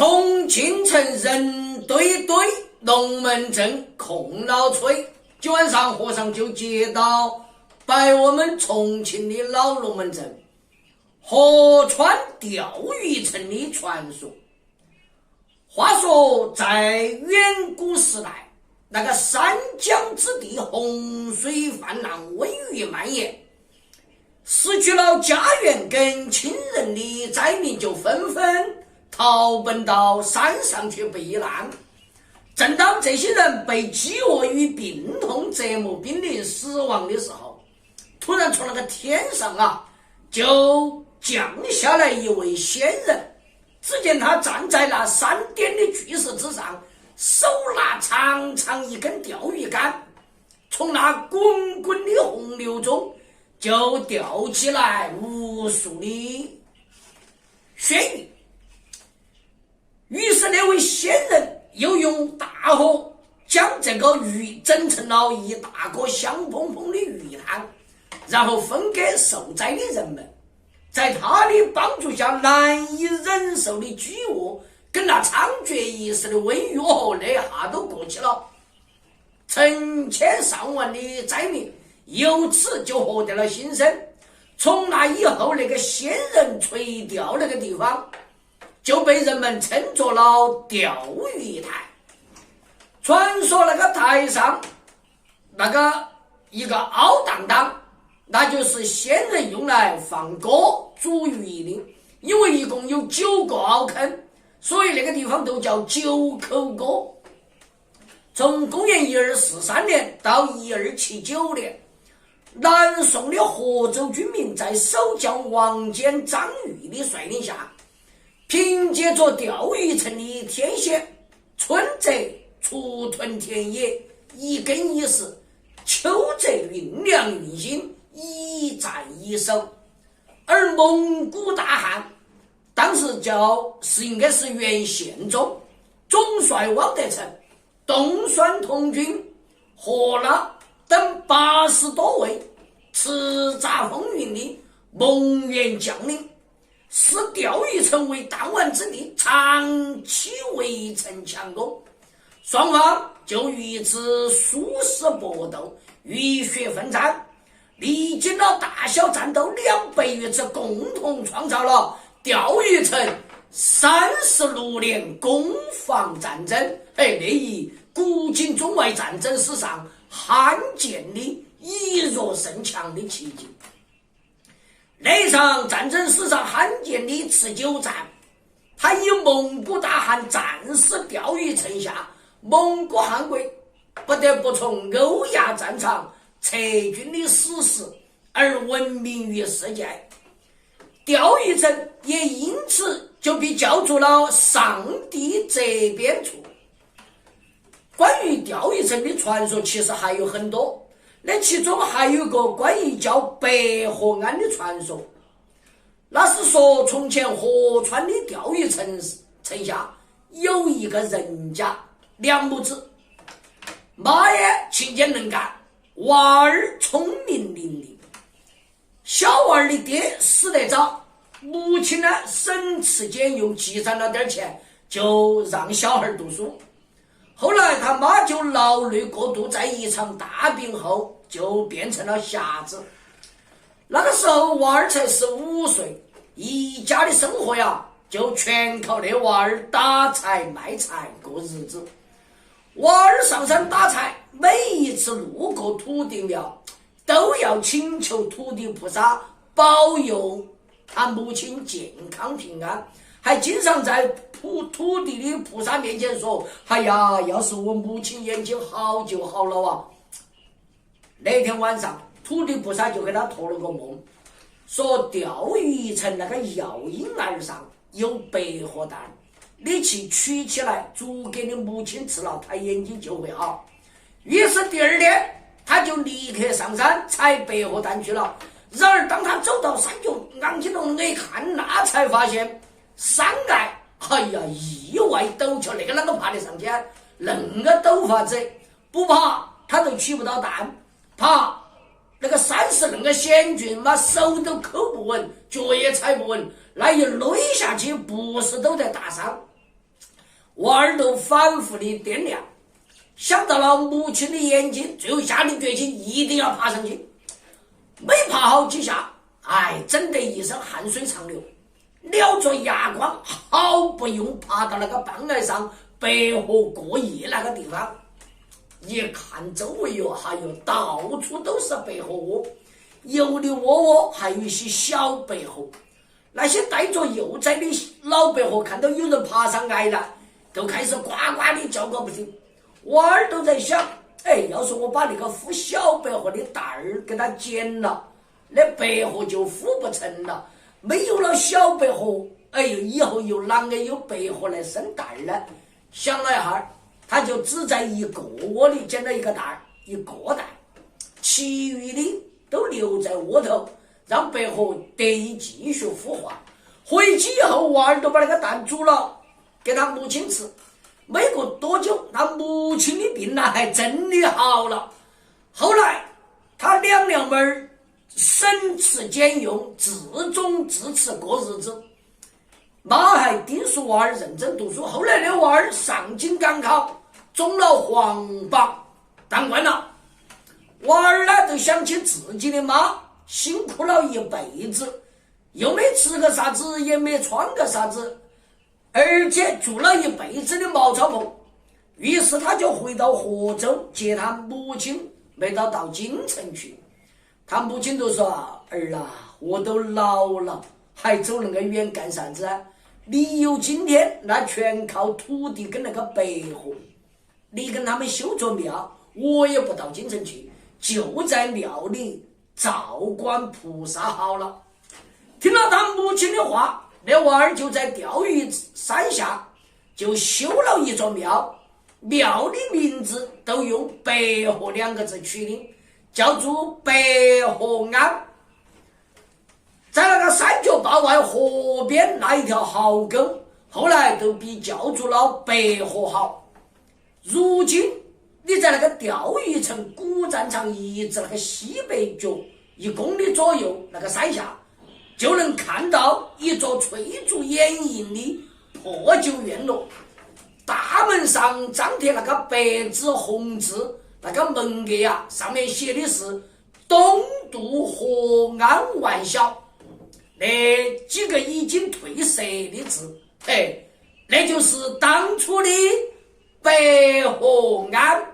重庆城人堆堆，龙门阵空老吹。今晚上和尚就接到拜我们重庆的老龙门阵河川钓鱼城的传说。话说在远古时代，那个三江之地洪水泛滥，瘟疫蔓延，失去了家园跟亲人的灾民就纷纷逃奔到山上去避难。正当这些人被饥饿与病痛折磨濒临死亡的时候，突然从那个天上就降下来一位仙人。只见他站在那山巅的巨石之上，手拿长长一根钓鱼竿，从那滚滚的洪流中就钓起来无数的鲜鱼。于是那位仙人又用大火将这个鱼整成了一大个香喷喷的鱼汤，然后分给受灾的人们。在他的帮助下，难以忍受的饥饿跟那猖獗一时的瘟疫那下都过去了。成千上万的灾民由此就获得了新生。从那以后，那个仙人垂钓那个地方就被人们称作了钓鱼台。传说那个台上那个一个凹荡荡，那就是仙人用来放锅煮鱼的，因为一共有9个凹坑，所以那个地方都叫9口锅。从公元1243年到1279年，南宋的河州军民在守将王坚、张玉的率领下，凭借着钓鱼城的天险，春贼锄屯田野，一耕一食，秋贼运粮运薪，一战一守。而蒙古大汗当时应该是元宪宗，总帅汪德成、东栓童军、霍拉等80多位叱咤风云的蒙元将领，视钓鱼城为弹丸之地，长期围城强攻。双方就于此殊死搏斗，浴血奋战，历经了大小战斗200余次，共同创造了钓鱼城36年攻防战争，那一古今中外战争史上罕见的一弱胜强的奇迹。那场战争史上罕见的持久战，它以蒙古大汗战死钓鱼城下，蒙古汗国不得不从欧亚战场撤军的史实而闻名于世界。钓鱼城也因此就被叫做了上帝责边处。关于钓鱼城的传说其实还有很多，那其中还有个关于叫白河岸的传说。那是说从前河川的钓鱼城下有一个人家2母子，妈也勤俭能干，娃儿聪明伶俐。小娃儿的爹死得早，母亲呢省吃俭用积攒了点钱，就让小孩读书。后来他妈就劳累过度，在一场大病后就变成了瞎子。那个时候娃儿才15岁，一家的生活就全靠那娃儿打柴卖菜过日子。娃儿上山打柴，每一次路过土地庙，都要请求土地菩萨保佑他母亲健康平安，还经常在土地的菩萨面前说：“哎呀，要是我母亲眼睛好就好了啊。”那天晚上，土地菩萨就给他托了个梦，说钓鱼城那个药婴儿上有白鹤蛋，你去取起来煮给你母亲吃了，她眼睛就会好。于是第2天他就立刻上山采白鹤蛋去了。然而当他走到山脚昂起头一看，那才发现山崖意外陡峭，那个啷个爬得上去？恁个陡法子，不爬他都取不到蛋，爬那个山是恁个险峻嘛，手都扣不稳，脚也踩不稳，那一累下去不是都在大伤。娃儿都反复的掂量，想到了母亲的眼睛，最后下定决心一定要爬上去。没爬好几下，整得一身汗水长流，撩着牙光，好不用爬到那个半崖上北河过夜那个地方。一看周围到处都是白河窝，有的窝窝还有一些小白河。那些带着幼崽的老白河看到有人爬上来了，都开始呱呱的叫个不停。娃儿都在想，要是我把那个孵小白河的蛋儿给它剪了，那白河就孵不成了。没有了小白河，以后又啷个有白河来生蛋呢？想了一下，他就只在一个窝里捡了一个蛋，其余的都留在窝头，让白河得以继续孵化。回去以后，娃儿都把那个蛋煮了给他母亲吃。没过多久，他母亲的病还真的好了。后来他两娘们儿省吃俭用，自种自吃过日子。妈还叮嘱娃儿认真读书。后来的娃儿上京赶考，中了皇榜，当官了。娃儿呢，就想起自己的妈辛苦了一辈子，又没吃个啥子，也没穿个啥子，而且住了一辈子的茅草棚。于是他就回到河州接他母亲，没到京城去。他母亲就说：“儿啊，我都老了，还走那个远干啥子啊？你有今天，那全靠土地跟那个白河。你跟他们修着庙，我也不到京城去，就在庙里照观菩萨好了。”听了他母亲的话，那娃儿就在钓鱼山下就修了一座庙，庙的名字都用白河2个字取的，叫做白河庵。在那个三角坝外河边那一条壕沟，后来都被叫做了白河壕。如今你在那个钓鱼城古战场遗址那个西北角1公里左右那个山下，就能看到一座翠竹掩映的破旧院落，大门上张贴那个白纸红字，那个门额上面写的是东渡河安万晓，那几个已经褪色的字，那就是当初的白河庵。